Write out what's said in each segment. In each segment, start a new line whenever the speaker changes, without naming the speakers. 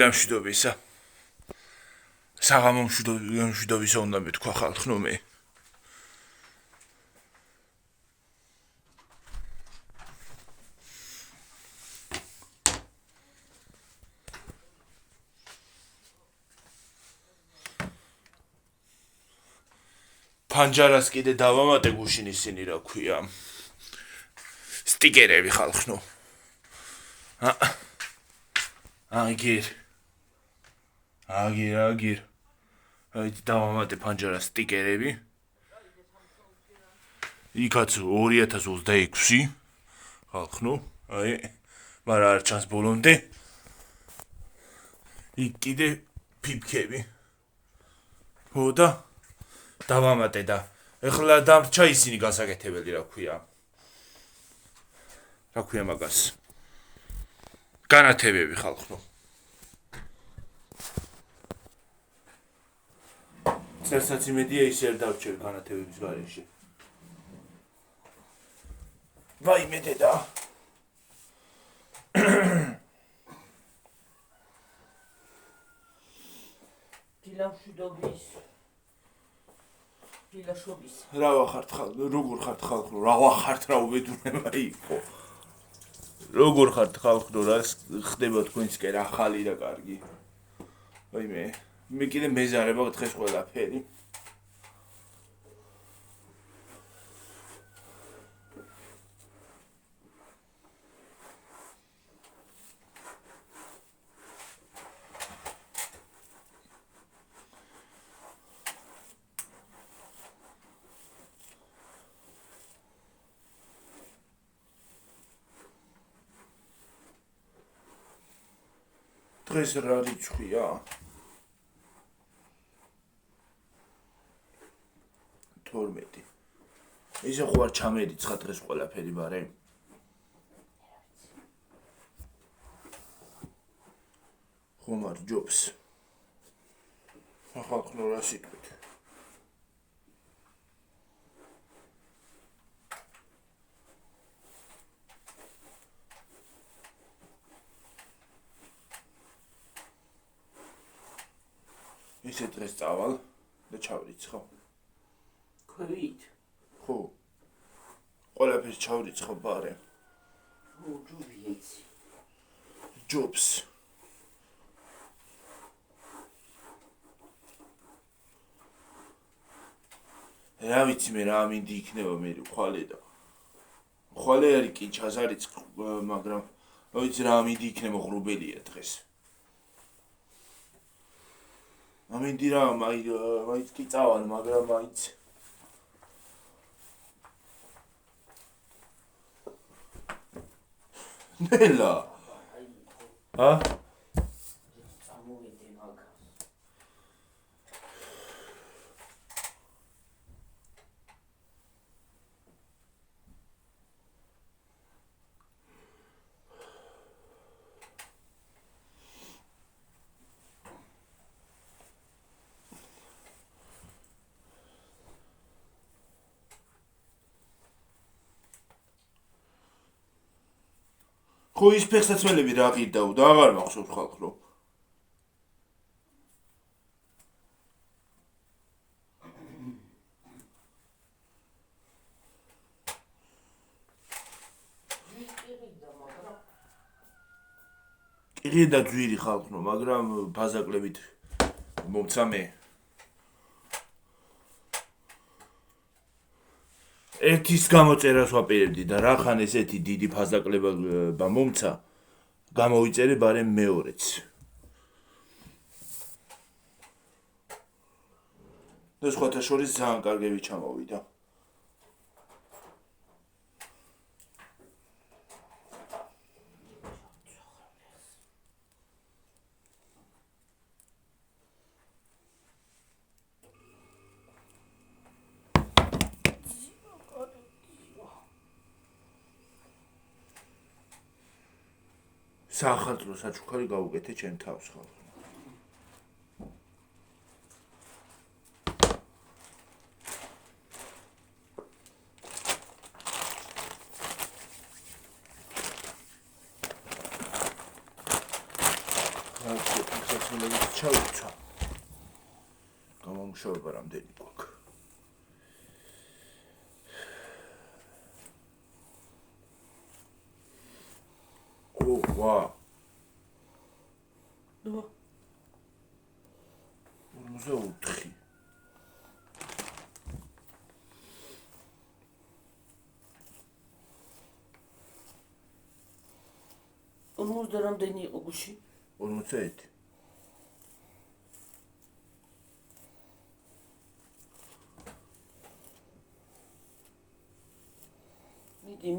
დილამშვიდობისა. საღამო მშვიდობისა უნდა მეთქვა ხალხნო მე. Panjaras კიდე დავამატე გუშინ ისინი რა ქვია. სტიკერები ხალხნო. აგირ. აი დავამატე Panjaras სტიკერები. იქაც 2026 ხალხნო. აი მაგრამ არ ჩანს ბოლომდე. იქ კიდე ფიფქები. ხო და დავამატე და ეხლა დამრჩა ისინი გასაკეთებელი რა ქვია. რა ქვია მაგას. განათებები ხალხო. წელსაც იმედია ისე არ დავჭერ განათებების გარეშე. ვაიმე დედა.
დილამშვიდობის დილაშობის.
რა ვახართ ხალხო, როგორ ხართ ხალხო, რა ვახართ რა უბედურება იყო. როგორ ხართ ხალხო, რა ხდება თქვენსკენ ახალი და კარგი. ვაიმე, მე კიდე მეზარება დღეს ყველაფერი. დღეს რა რიცხვია? 12. ისე ხო არ ჩამერიცხა დღეს ყველაფერი ბარე? ხომ არ ჯობს. ხალხო რა სიტყვით? ისე დღეს წავალ და ჩავრიცხო.
ქვევით.
ხო. ყველაფერს ჩავრიცხო ბარე.
ხო, ჯობიც.
ჯობს. რა ვიცი მე რა ამინდი იქნება მე ხვალე და. ხვალე არის კი ჩაზარიცხ, მაგრამ რა ვიცი რა ამინდი იქნება ღრუბელია დღეს. ამინდი რა მაიც კი წავალ, მაგრამ მაიც ნელა.
წამოვიდე მაგას.
ხო ის ფეხსაცმელები რა ღირდაო და აღარ მახსოვს ხალხო. ყირიდა ძვირი ხალხო, მაგრამ ფაზაკლებით მომცა მე. ერთის გამოწერას ვაპირებდი და რახან ესეთი დიდი ფაზაკლება მომცა, გამოვიწერე ბარემ მეორეც. და სხვათა შორის ძალიან კარგები ჩამოვიდა. საახალწლო საჩუქარი გავუკეთე ჩემ თავს ხალხო. ჩავიცვა. გამომშოვება რამდენი გვაქვს. ვა.
ნუ
54.
და რამდენი იყო გუში?
51.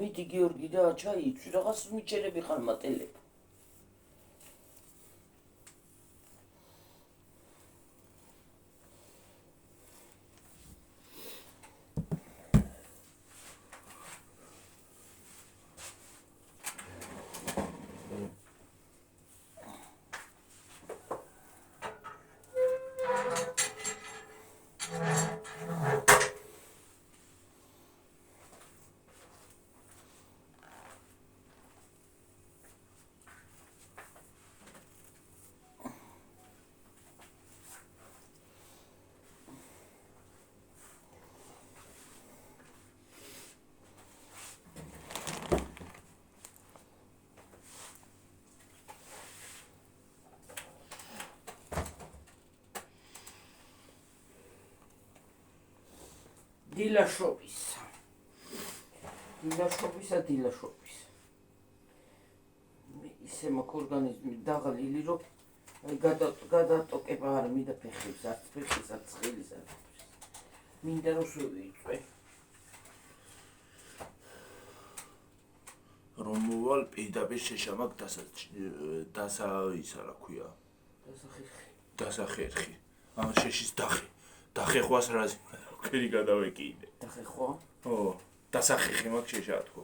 მიდი გიორგი და ჩაიცვი რაღაც მიჩერები ხარ მატელებ. დილაშობის. მე ისე მაქვს ორგანიზმი დაღლილი, რომ აი გადატოკება არ მინდა ფეხებს, არც ფეხის, არც წყლის, არც. მინდა რომ შევიწვე.
რომ მოვალ პირდაპირ შეშამაკ ისა რა ქვია? დასახერხი. ამ შეშის დახეხვას რაზი ქერი გადავეკიდე.
დახეხვა?
ო, დასახერხი მაქვს შეშა თქო.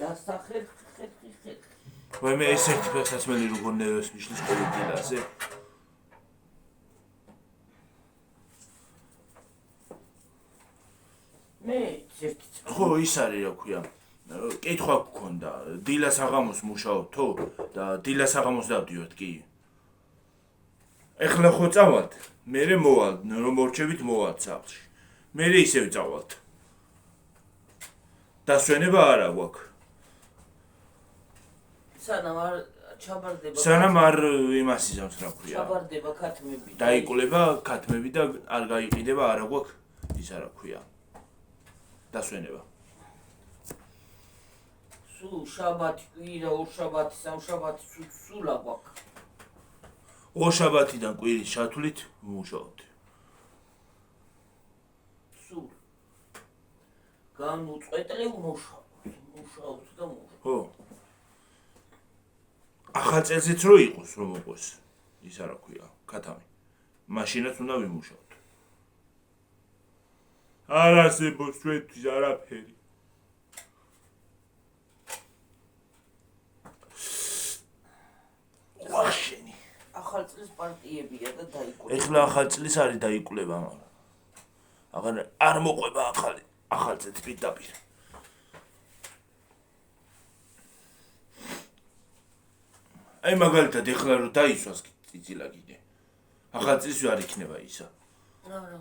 დასახერხი.
ვაი მე ეს ერთი ფეხსაცმელი როგორ ნერვებს მიშლის ყოველ დილაზე. ხო ის არის რა ქვია. კითხვა გქონდა, დილას აღამოს მუშაობ თო და დილას აღამოს დავდივართ კი. ეხლა ხო წავალთ, მერე მოვალ, რომ მორჩებით მოვალთ სახლში. მერე ისევ წავალთ. დასვენება არა გვაქვს. სანამ არ იმას იზამს რა ქვია.
ჩაბარდება ქათმები.
დაიკვლება ქათმები და არ გაიყიდება არა გვაქვს ისა რა ქვია. დასვენება.
სულ შაბათი, კვირა, ორშაბათი, სამშაბათი სულა გვაქვს.
ორშაბათიდან კვირის ჩათვლით ვმუშაობთ.
სულ. განუწყვეტლე მუშაობთ და მუშაობთ.
ხო. ახალ წელზეც რო იყოს რომ მოყოს ისა რა ქვია, ქათამი. მაშინაც უნდა ვიმუშაოთ. არ არსებობს ჩვენთვის არაფერი. ვახშენი.
ახალ წლის პარტიებია და დაიკვლება.
ეხლა ახალ წლის არის დაიკვლება, მაგრამ აღარ არ მოყვება ახალ წელს პირდაპირ. აი მაგალითად ეხლა რომ დაისვას წიცილა კიდე. ახალ წელს არ იქნება ისა.
არა.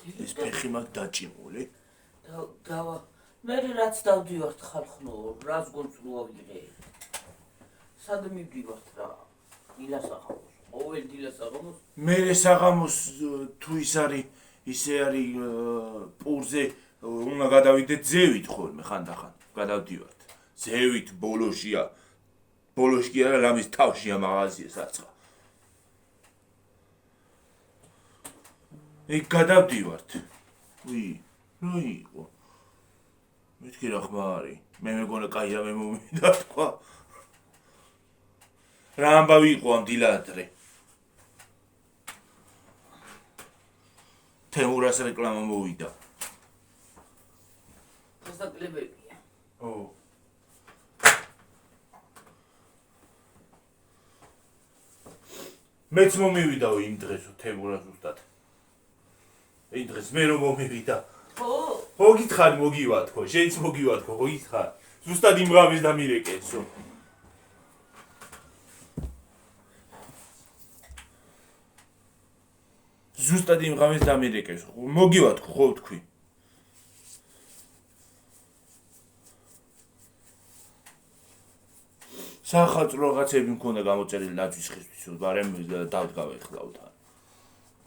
ეს ფეხი მაგ დაჭიმული.
დავა. მე რაც დავდივართ ხალხნო, რაც გონწლო ავიღე. სად მივდივართ რა? დილასაღამოს. ყოველ დილასაღამოს.
მე საღამოს თუ ის არის ისე არის პურზე უნდა გადავიდეთ ზევით ხოლმე ხანდახან. გადავდივართ. ზევით ბოლოშია. ბოლოში კი არა რამის თავშია მაღაზია საწყა. იქ გადავდივართ. რა იყო? მეთქი რა ხმა არის? მე მეგონა კაი რამე მომიდა თქვა. რა ამბავი იყო ამ დილადრე? თემურას რეკლამა მოვიდა.
დასაკლებებია.
ო. მეც მომივიდაო იმ დღესო თემურას ზუსტად. იმ დღეს მე რომ მომივიდა.
ხო
გითხარი მოგივა თქო, შეიც მოგივა თქო, ხო გითხარი. ზუსტად იმ ღამეს დამირეკესო. ზუსტად იმ ღამეს დამირეკესო. მოგივა თქო, ხო თქვი. სახალხო რაღაცები მქონდა გამოწერილი ნაძვის ხისთვის, მაგრამ დავდგავ ეხლა.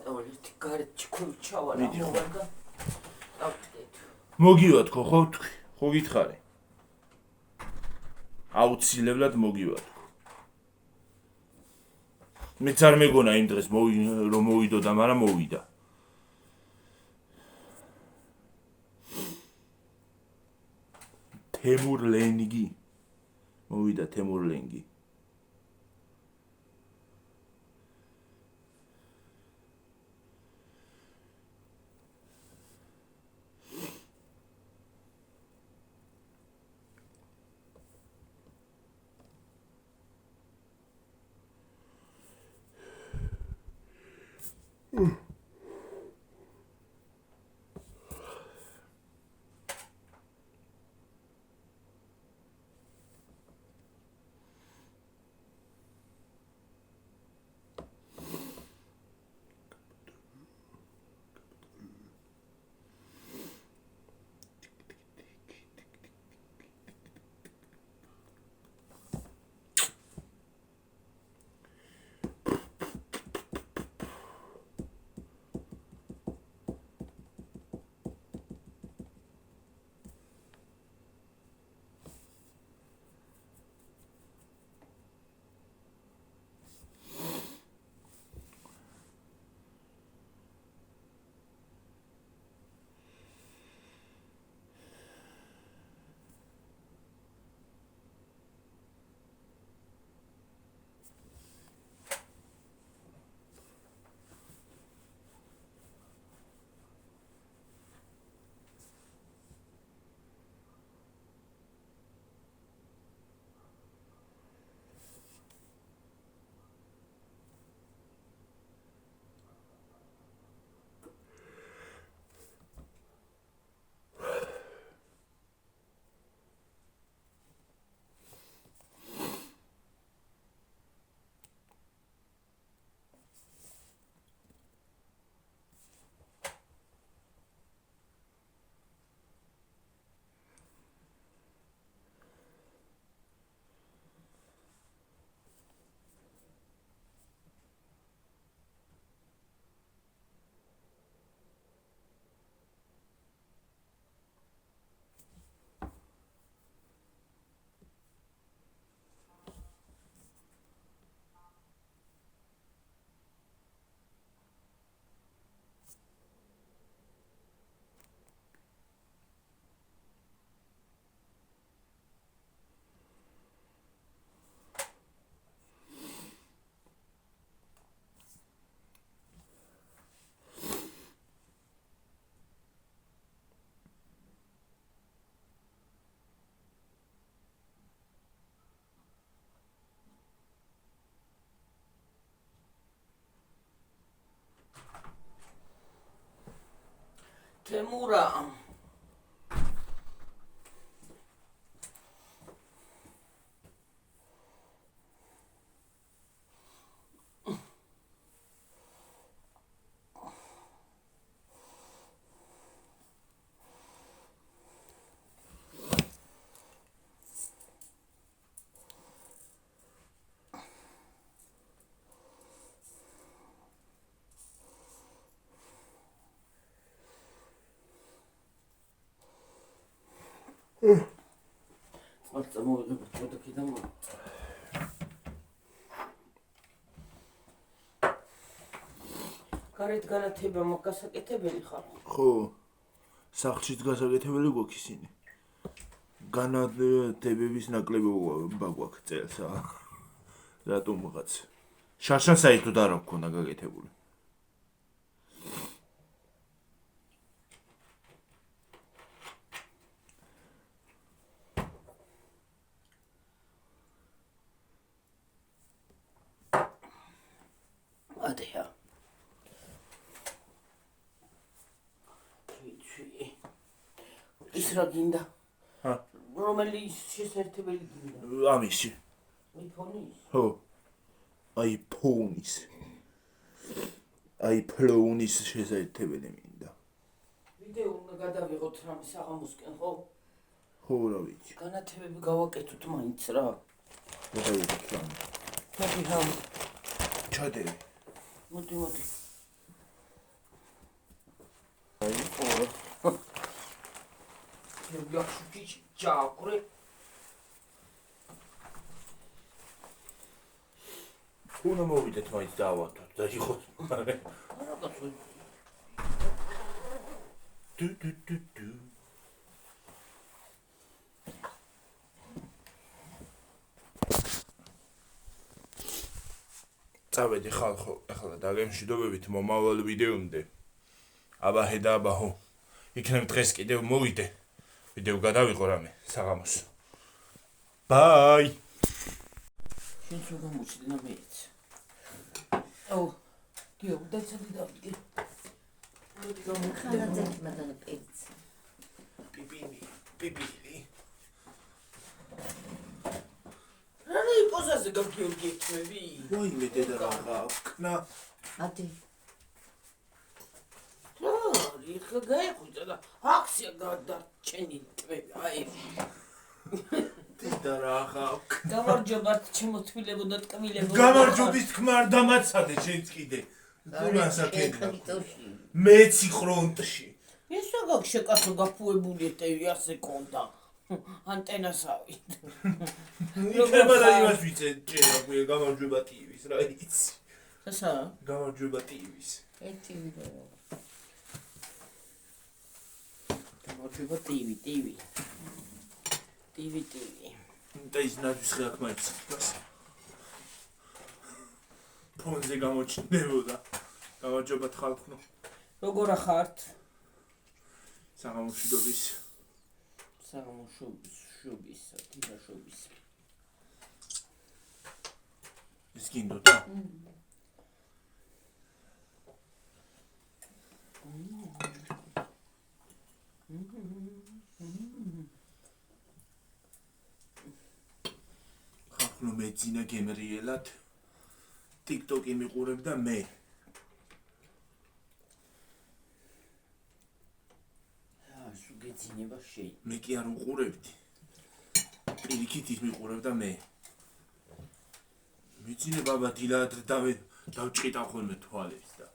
ერთი გარეთ ჩქური ჩავალ ამოვარდა.
მოგივა თქო, ხო თქვი, ხო გითხარი. აუცილებლად მოგივა თქო. მეც არ მეგონა იმ დღეს რომ მოვიდოდა, მაგრამ მოვიდა. თემურ ლენგი მოვიდა თემურ ლენგი.
თემურა Alta mowigeb foto კიდე მო გარეთ განათება მოგასაკეთებელი ხარ
ხო სახლშიც გასაკეთებელი გვაქვს ისინი განათებების ნაკლები გვაქვს წელსა რატომღაც შარშან საერთოდ არ აქვს გაკეთებული
ადეა შვილი. ის რა გინდა?
ჰა.
რომელი შესაძლებელი გინდა?
ამისი.
iPhone-ის?
ხო. iPhone-ის. iPhone-ის შესაძლებელი მინდა.
ვიდეო უნდა გადავიღოთ რამე საღამოსკენ, ხო?
ხო, რა ვიცი.
განათებები გავაკეთოთ მაინც რა.
გადავიღოთ რამე.
მოდი რამე.
ჩადები.
მოდი.
აი,
ო. Я шутить чакры.
უნდა მოვიდეთ მაინც დავათოთ და იყოს.
რაღაცა.
დუ. წავედი ხალხო, ახლა დაგემშვიდობებით მომავალ ვიდეომდე. აბაჰე და აბაჰო. იქნებ დღეს კიდევ მოვიდე. ვიდეო გადავიღო რამე საღამოს. ბაი.
შენ რო გამოჩდნა მეც. აუ, გიო, დაცადი დავდგე. მოდი
ხანა ძეთი მაგალ პეიც.
პიპილი.
რა იპოზაზე გავგიორგიეთმები?
ვაიმე დედა რა ვკნა.
ადი.
ხა გაიხვიჭა და აქცია გადარჩენი ტვები. აი.
დედა რა ვკნა.
გამარჯობათ ჩემო თბილებო და ტკბილებო.
გამარჯობის თქმა არ დამაცადე შენც კიდე. თუმასაკენა. მეცი ფრონტში.
ეს რა გაქშეკასო გაფუებული ეტევი ასე კონდა. ანტენასავი.
იქნება და იმას ვიცე ჭერა გვია გამარჯობა ტივის რა იცი.
ესა?
გამარჯობა ტივის.
ერთი ვიდეო.
გამარჯობა ტივი. ტივი.
და ის ნაძვის ხე აქ მაინც გას. ფონზე გამოჩნდებოდა. გამარჯობა ხალხო.
როგორ ახართ?
საღამოშვიდობის.
საღამოშვიდობის, თითაშობის.
ის გინდოდა? ხალხო მეძინა გემრიელად. TikTok-ი მიყურებ და მე.
გეძინება შეი.
მე კი არ უყურებდი. პირიქით ის მიყურებ და მე. მეძინე ბაბა დილად დავჭყიტავ ხოლმე თვალებს და.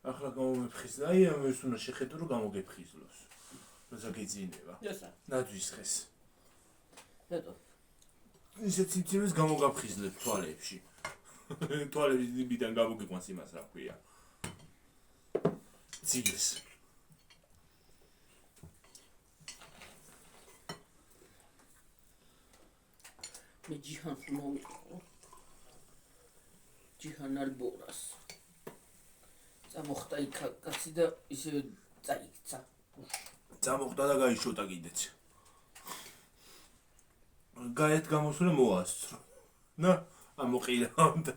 ახლა გამომეფხიზ და აი ამას უნდა შეხედო რომ გამოგეფხიზლოს. როცა გეძინება.
ესა.
ნაძვის ხეს.
დედო.
ისეთ სიმცირეს გამოგაფხიზლებ თვალებში. თვალების ნიბიდან გამოგიყვანს იმას რა ქვია. ძილს.
მე ჯიჰანს მოვიყო. ჯიჰან ალბორას. წამოხდა იქ კაცი და ისე წაიქცა.
წამოხდა და გაიშოტა კიდეც. გაეთ გამოსვლა მოასწრო. და ამოყირავდა.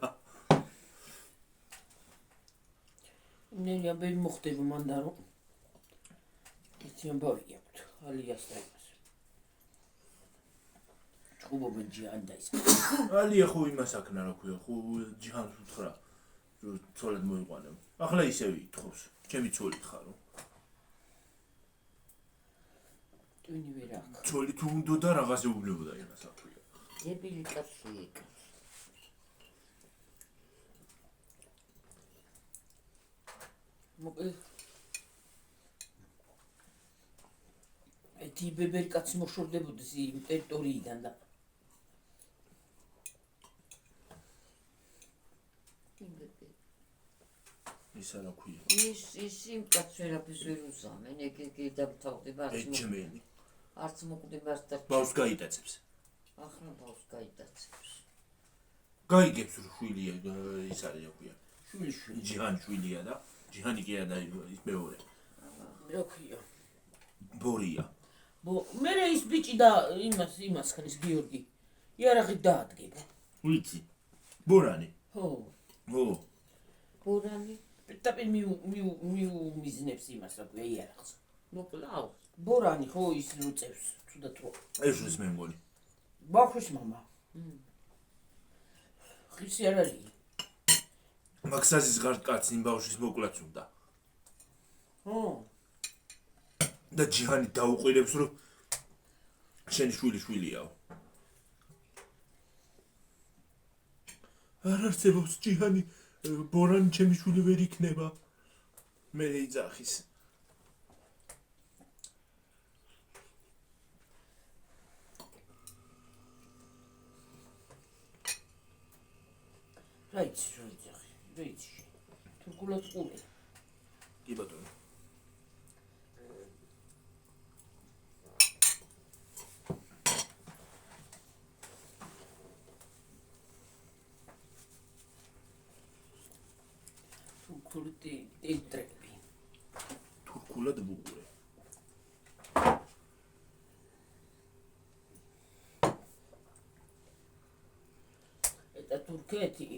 ნელა ბელ მოხდება მანდა რომ იცი ამბავი აქვს. ალიას და იმას. ჭუბობენ ჯიჰან და ის.
ალია ხო იმას აქნა რა ქვია, ხო ჯიჰანს უთხრა. ცოლად მოიყვანებ. ახლა ისევ ითხოვს. ჩემი ცოლი ხარო.
ტვინი ვერ აქვს.
ცოლი თუ უნდა და რაღაცე უბნებოდა იმას აქვია.
დებილი კაცი იქ.
მოკლედ ეთი ბებერი კაცი მოშორდებოდეს იმ ტერიტორიიდან და
ის რა ქვია.
ის იმ კაცს ვერაფერს ვერ უზამენ, ეგ დამთავრდება
ეჭმენი.
არც მოკვდება არც და
ბავს გაიტაცებს.
ახლა ბავს გაიტაცებს.
გაიგებს რომ შვილია ის არის რა ქვია.
შვილი.
ჯიჰან შვილია და ჯიჰანი კი არა ის მეორე.
რა ქვია?
ბორია.
მე ის ბიჭი და იმას ხრის გიორგი. იარაღი დაადგება.
ვიცი. ბორანი.
ხო.
ო,
ბორანი
პირდაპირ მიუმიზნებს იმას, რა ქვია, იარაღს.
მოკლავს.
ბორანი ხო ის როწევს, თუდად რო.
ეშვის მე მგონი.
ბავშვის მამა. ხისი არ არის.
მაქსაზის ღართ კაცი იმ ბავშვის მოკლაც უნდა.
ხო.
და ჯიჰანი დაუყირებს რომ შენი შვილიაო. არ არსებობს ჯიჰანი, ბორანი ჩემი შვილი ვერ იქნება. მე ეძახის.
რა იცი, რა ეძახი, რა იცი. თურქულად ყურე.
კი ბატონო.
თურქული ტილტრები.
თურქულად ვუყურე.
Eta თურქეთი.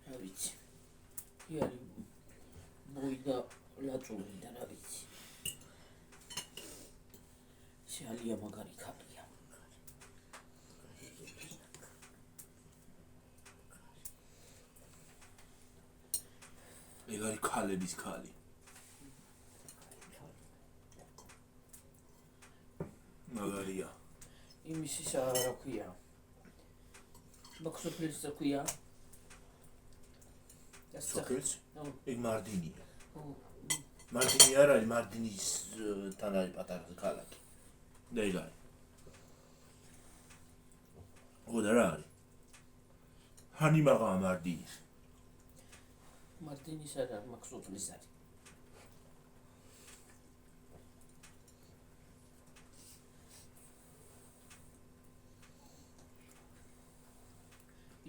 რა ვიცი. იარი მოიდა ლაწული და რა ვიცი. შეალია მაგარი ქალია.
ეგ არის ქალების ქალი. მაგარია.
იმის ისა რა ქვია. ბოქსოფლის რა ქვია.
სოფელს? ეგ მარდინია.
ხო.
მარდინი არ არის, მარდინის თან არის პატარა ქალაქი. და ეგ არის. ოდა რა არის? ჰანი მაღაა მარდინის.
მარტინის არა, მაქსოფლის არის.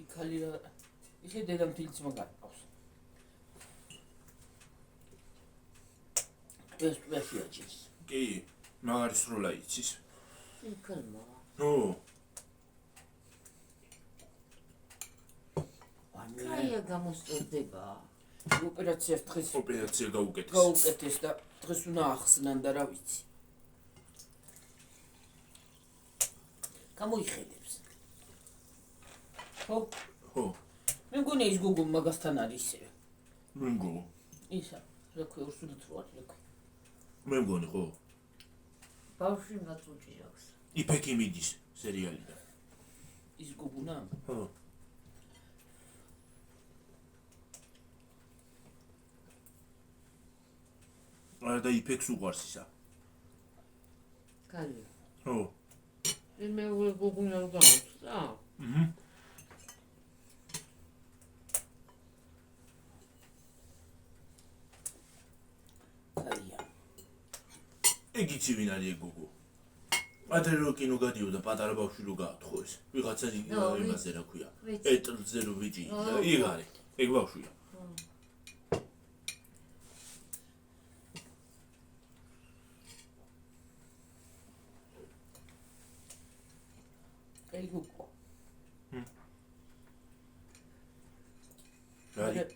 იქალი რა ისე დედამთილიც მაგარი ყავს. ეს პლასიაჩის.
კი, მაგარი სროლა იცის.
იქალმა.
ო,
კაია გამოსწორდება.
ოპერაცია დღეს
ოპერაცია გაუკეთეს.
გაუკეთეს და დღეს უნდა ახსნან და რა ვიცი. გამოიხედებს. ხო,
ხო,
მე მგონია ის გოგო მაგასთან არის ისე.
მე მგონი.
ისა, რა ქვია, უსუნოთ რო არის, რა ქვია.
მე მგონი ხო.
ბავშვი მაწუჭირავს.
იფეკი მიდის სერიალიდან.
ის გოგონა?
ხო. არა და იფექს უყარს ისა.
კაია.
ხო.
მე გოგონა არ გამოსწა.
აჰა.
კაია.
ეგ იცი ვინ არის ეგ გოგო? ადრე რო კინო გადიოდა პატარა ბავშვი რო გაათხოვეს. ვიღაცა იმაზე რა ქვია. ეტლზე რო ბიჭი. ეგ არის. ეგ ბავშვია.
ეგ გოგო.
რა არის?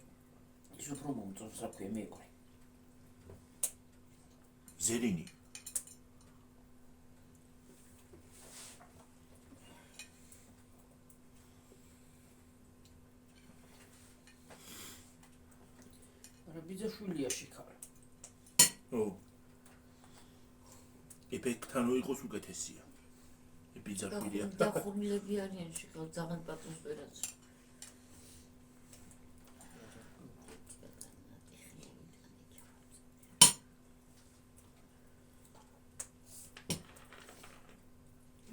ის უფრო მომწონს რა ქვია, მეყრე.
ზერინი.
არა ბიძაშვილია შიქარა.
ო. იფეკთან იყოს უკეთესია. ბიძაშვილია.
დახურმილები არიან შეკავ ძალიან პატონს ვერაც.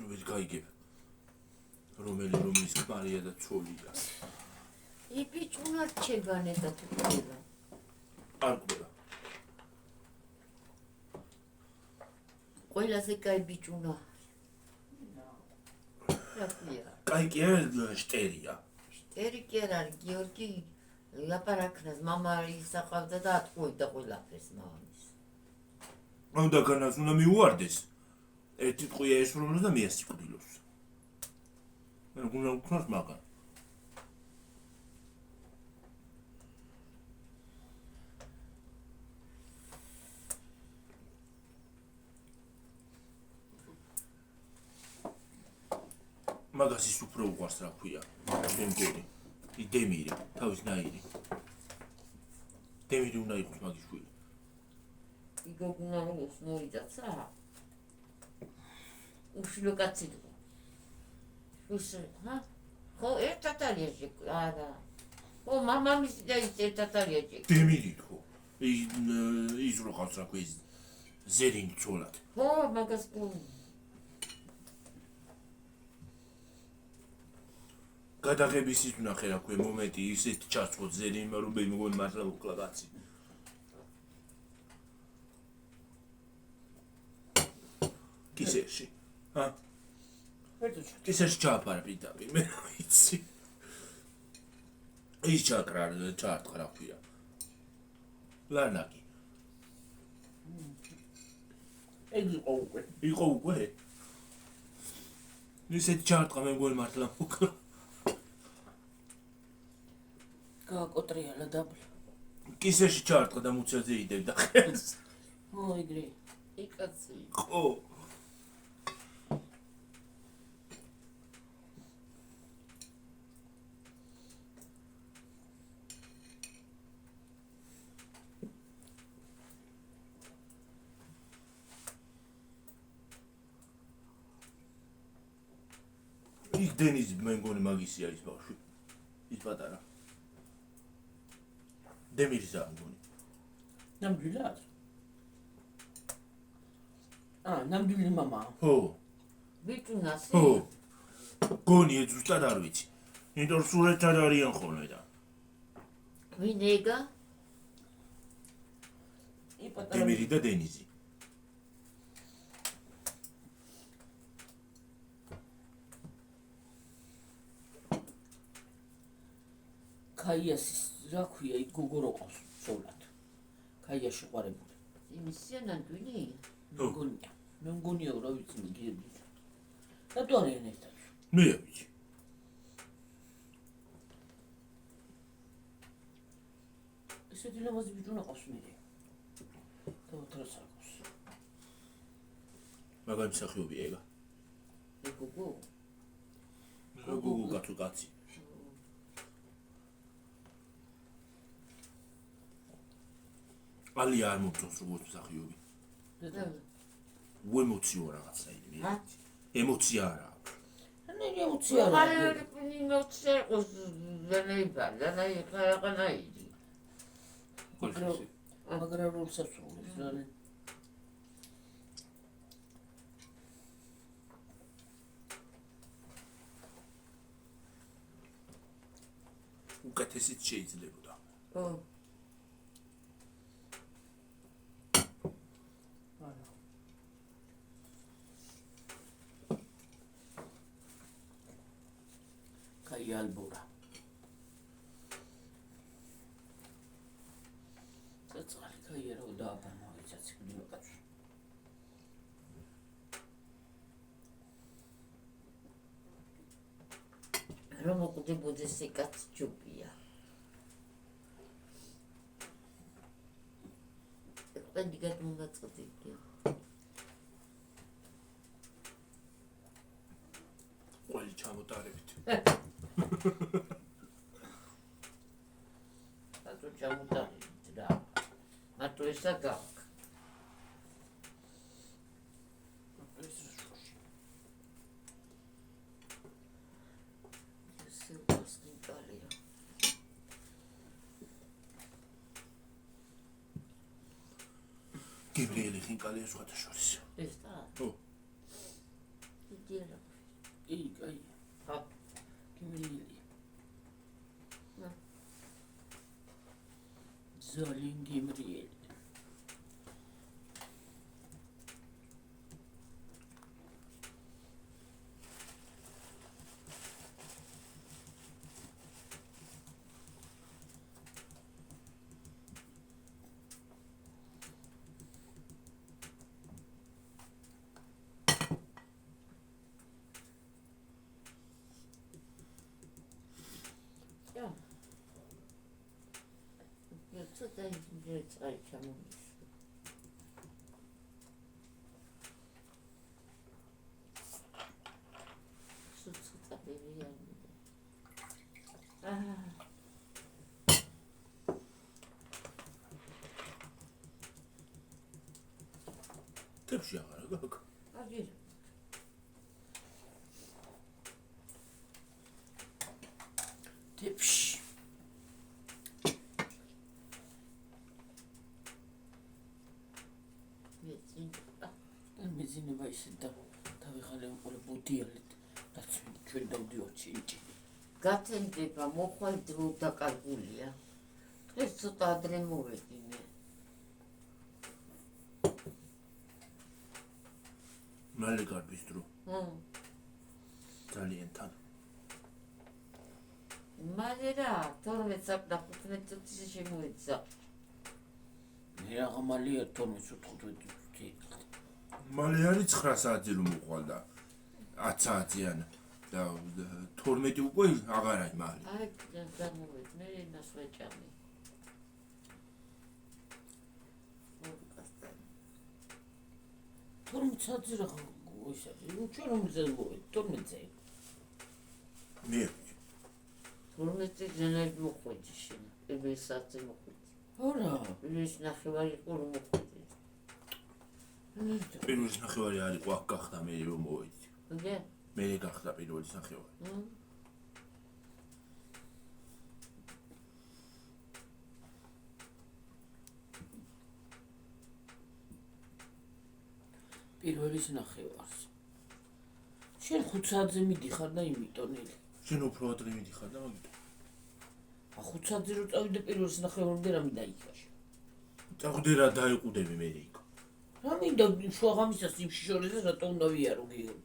ვერ გაიგებ. რომლის ქმარია და ცოლია.
იბიჭუნა ჩეგანე და თუ ყველა.
არ ყვება.
ყველაზე კაი ბიჭუნა. რა ქვია?
კაი კი არ შტერია.
ერი კი არ არის, გიორგი ლაპარაკნას მამა ისაყავდა და ატყუებდა ყველაფერს მამის.
უნდა განას უნდა მიუვარდეს. ერთი ტყვია ესრულოს და მეას სიკვდილოს. მე გუნა უკნას მაგან. მაგას ის უფრო უყვარს რა ქვია. დემგერი. დემირი, თავის ნაირი. დემირი უნდა იყოს მაგის შვილი.
იგოგნაუს მოიძაცა. უშვილო კაცი იყო. უშვილო, ხო, ერთად არიაში, არა. ხო, მამამისი და ის ერთად არიაში.
დემირი ხო. ის რო ყავს რა ქვია ზერინი ცოლად.
ხო, მაგას ხო.
გადაღების ის ვნახე რა ქვია მომენტი ისეთ ჩაწყო ზერინმა რომ მე მგონი მართლა უკლა კაცი. კისერში. კისერში ჩააფარა პიტაპი მე ვიცი. ის ჩაკრა ჩარტყა რა ქვია. ლანაკი. იყო უკვე. ისეთ ჩარტყა მე მგონი მართლა უკლა.
გააკოტრიალა დაბლა.
კისერში ჩარტყა და მუცელზე იდევდა ხელს.
მოიგრი.
იკაცი.
ხო. ის დენიზი მე მგონი მაგისი არის ბავშვი. ის პატარა. დემირზა მგონი.
ნამდვილი არის. ნამდვილი მამა.
ხო.
ვიტუნასი?
ხო. გონი ზუსტად არ ვიცი. იმიტომ რომ სურეთად არიან ხოლმე და.
ვინ ეგა?
დემირი და დენიზი.
კაიასის რა ქვია იქ გოგო რო ყავს ცოლად. კაიაში ყვარებული.
იმისია ნამდვილი?
მე მგონია რა ვიცი მიგიები. რატო არიან ერთად?
მე ვიცი.
ესეთი ლამაზი ბიჭი უნდა ყავს მე. და ოთრას აქვს.
მაგარი მსახიობია ეგა.
გოგო?
გოგო კაცო კაცი. ალია არ მომწონს როგორც მსახიობი. ემოციო რაღაცა იგი. ემოცია არა აქვს.
ნელი ემოცია არა.
ემოცია ყოს ზანაირი.
მაგრამ როლს ასრულებს ზანე.
უკეთესიც შეიძლებოდა.
ხო.
ალბურა. წაწყალი კაია რა დააბანა ვიცაც კიდევ კაცო.
რომ მოკვდებოდეს ეკაც ჯობია. ეხლა გადმოგაწყვეტი.
ყველი ჩამოტარებით.
Ато ჩამოტარებით რა. მარტო ესა გაქვს.
გებრიელი ხინკალია სხვათა შორის.
ეს და?
ხო.
იდეა.
კაი.
ხა.
გებრიელი. ზოლინ გებრიელი.
ჯერ წყალი ჩამომიშვა. ცუცუცა ბებიანი.
თებში აღარა გაკ.
აგერ.
თებში. მეძინება ისე და დავიხალე უყურე ბუდიალით რაც ჩვენ დავდივართ ჩინჭი.
გათენდება მოხვალ დრო დაკარგულია. დღეს ცოტა ადრე მოვედი მე.
მალე გარბის დრო. ძალიან თან.
მალე რა 12 საათი და 15 წუთი შემოეცა.
მე რაღა მალეა 12-15 წუთი.
მალე არის 9 საათი რომ მოყვალ და 10 საათიან და 12 უკვე აღარ არის მალე.
აი გამოვედი მე ნასვეჭამი.
12 საათი რა გოისა. ჩვენ რომ ზემოვედი 12-ზე.
მე
12 ზენები მოხვედი შენ. პირველ საათზე მოხვედი.
არა.
ის ნახევარი ყურ მოხვედი.
პირველი ნახევარი არის ყვა გახდა მე რომ მოვედი.
გე?
მე გახდა პირველი ნახევარი.
პირველის ნახევარს. შენ 5 საათზე მიდიხარ და იმიტომ ნელი.
შენ უფრო ადრე მიდიხარ და მაგით.
5 საათზე რო წავიდე პირველის ნახევარამდე რა მინდა იქაში.
წავდე რა დაიყუდები მე იქ.
რა მინდა შუაღამისას იმ შორეზე რატო უნდა ვიარო გიგო.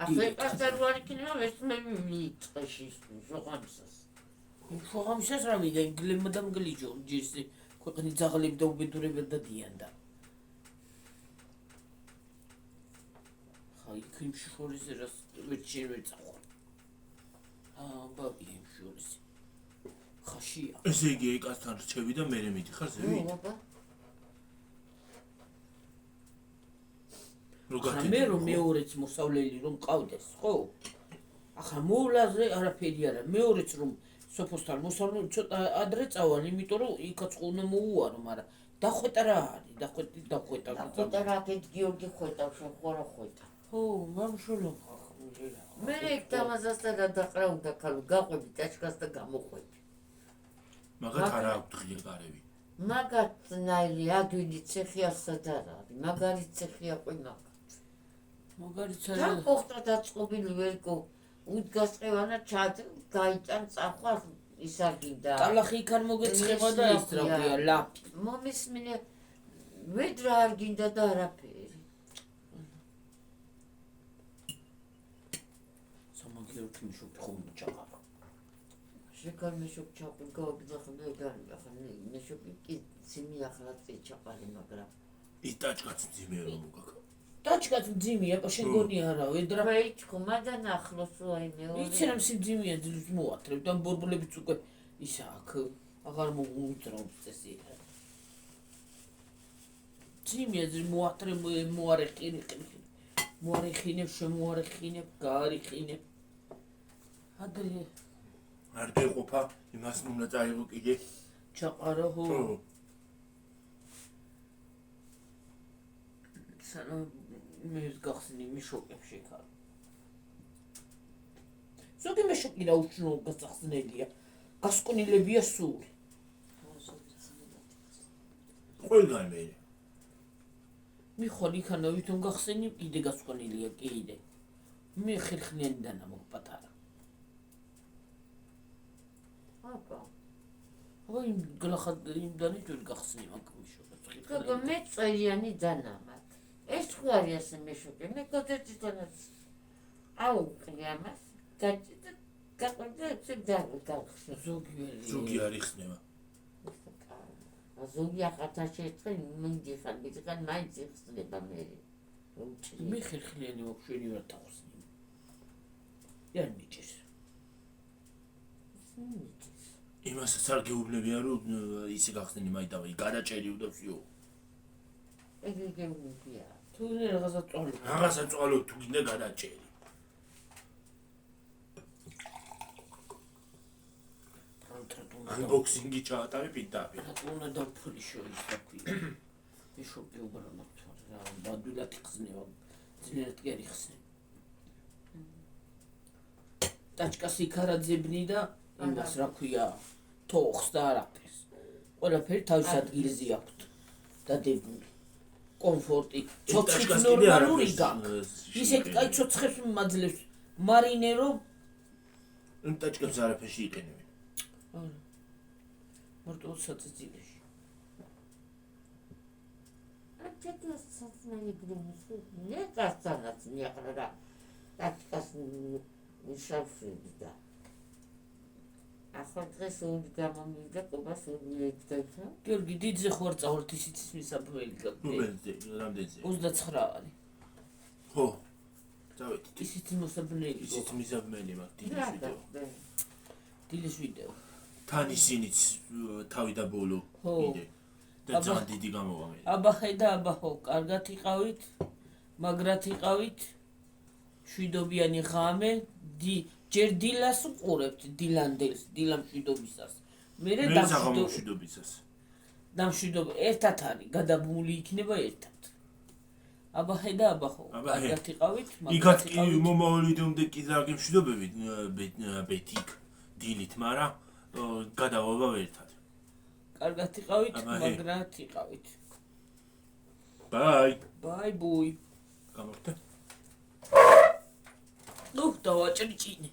ახლა პასტარვარი ქნება ვესმები მიიწეში შუაღამისას.
შუაღამისას რა მინდა ინგლემ და მგლიჯო ჯერზე ქვეყნის ძაღლები და უბედურება და დიანდა. ხაი იმ შორეზე რა ვერ წახვარ. ბაბი იმ შორეზე. ხაშია.
ესე იგი ეკასთან რჩევი და მე მიდიხარ ზევი.
მე რომ მეორეც მოსავლელი რომ ყავდეს, ხო? ახლა მოვლაზე არაფერი არა. მეორეც რომ სოფოსთან მოსავლელი ცოტა ადრე წავალ, იმიტომ რომ იქაც უნდა მოუარო, მაგრამ დახვეტა რა არის? დახვეტა.
დახვეტა რა გეთ გიორგი ხვეტავ, შენ ხوارა ხვეტა.
ხო, მამშულო
მე იქ დამაზასთან გადაყრა უნდა ქალო, გაყვები ტაჩკას და გამოყვები.
მაგათ არა აქვს ღია გარევი.
მაგათნაირი აგვიდი ცეხი ასად არ არის. მაგარი ცეხი აყვი მაგ.
მაგარიცაა.
და ხოხტა დაწყობილი ვერკო უდგასყევანა ჩად გაიტან წახვა ისარგინდა.
ტალახი იქ არ მოგეცხება და ის რა ქვია, ლაფი.
მომისმინე ვედრა არ გინდა და არაფერი.
სამაგიერო მიშობი ხომ ჩაყარა.
შეკარ მიშობ ჩაყი გავგზახნა ეგარი ახლა მიშობი კი ძიმი ახლა წეჩაყარი მაგრამ
ის ტაჩკაც ძიმე რომ მოგაკ.
ტაჩკაც ძიმია, შენ გონი არა, ვედრა.
ვეიჩქო მადან ახლოს აი მეორე.
იცი რა სიმძიმია ძლივს მოათრებ და ბორბოლებიც უკვე ისა აქ აღარ მოუძრავს წესი. ძიმია ძლივ მოათრებ მოარეხინებ შემოარეხინებ გაარიხინებ. ადრე
არ გეყოფა იმას უნდა წაიღო კიდე.
ჩაყარა ხო? სანამ მე გახსნი მიშოკებში ხარ. ზოგი მეშოკი რა უშნო გასახსნელია. გასკვნილებია სული.
ყველგან მე.
მიხვალ იქანა ვითომ გახსენი კიდე გასკვნილია კიდე. მე ხერხნიანი დანა მოგპატარა.
აბა.
აი გლახად იმდანი თუ გახსნი მაგ მიშოკებს ხერხნიანი.
გოგო მე წერიანი დანამად. ეს ხო არის ასე მეშოკე. მე გოდეჭიდანაც. აუ ყიამას. გაჭიდა გაყვდა ეს დაგახსნა.
ზოგი
არის ხსნება.
ზოგი ახათაში ერთხელ მინდიხარ, მითხარ მაინც იხსნება მე.
მე ხერხნიანი მოხშვენი ვარ თავსნი. იან მიჭის.
იმასაც არ გეუბნებიან რომ ისე გახსნენი მაიტავი გადაჭერი უდავსიო.
ეგ გეუბნებია.
თუ რაღაცა წვალო.
რაღაცა წვალო თუ გინდა გადაჭერი. Unboxing-ი ჩაატარე პირდაპირ.
უნდა დაფრიშო ის თქვია. ბიშოპი უბრალოდ რა ბადულად იხსნება. ძლიერ გერი ხსნე. ტაჩკას იქარაძებნი და იმას რა ქვია თოხს და არაფერს. ყველაფერი თავის ადგილზე აქვთ. დადებული. კომფორტი. ცოცხლი ნორმალური გაქვს. ისეთ კაი ცოცხლებს მაძლევს მარინერო.
ტაჩკებს არაფერში იყენებენ.
არა. მარტო საწიწილეში.
Acest sățnăi grămușu, ne ca să ne acrăra, dar ca să nu și-ar fi, da. Așa trebuie să udicăm aminte, că va să udicăm.
გიორგი დიდზე ხوار წავრთ ისიც მისაბმელი გაქვს.
რამდენზე?
29 არის.
ხო. წავედით.
ისიც მოსაბმელი.
ისიც მისაბმელი მაქვს დილის ვიდეო.
დილის ვიდეო.
თან ისინიც თავი და ბოლო
ხო.
იდე. და ძალიან დიდი გამოვა მე.
აბა ხედა აბა ხო, კარგად იყავით, მაგრად იყავით. შვიდობიანი ღამე, ჯერ დილას უყურებთ, დილანდელს, დილამშვიდობისას. მერე
დამშვიდობისას.
დამშვიდობა ერთად არის, გადაბმული იქნება ერთად. აბა ხედა აბა ხო, კარგად იყავით,
იქაც კი მომავალი დომდე კი დაგემშვიდობებით ბეთიკ დილით, მაგრამ გადავობა ერთად.
კარგად იყავით, მაგრად იყავით.
ბაი.
ბაი ბუი.
გამორთე.
ნუ დავაჭრიჭინე.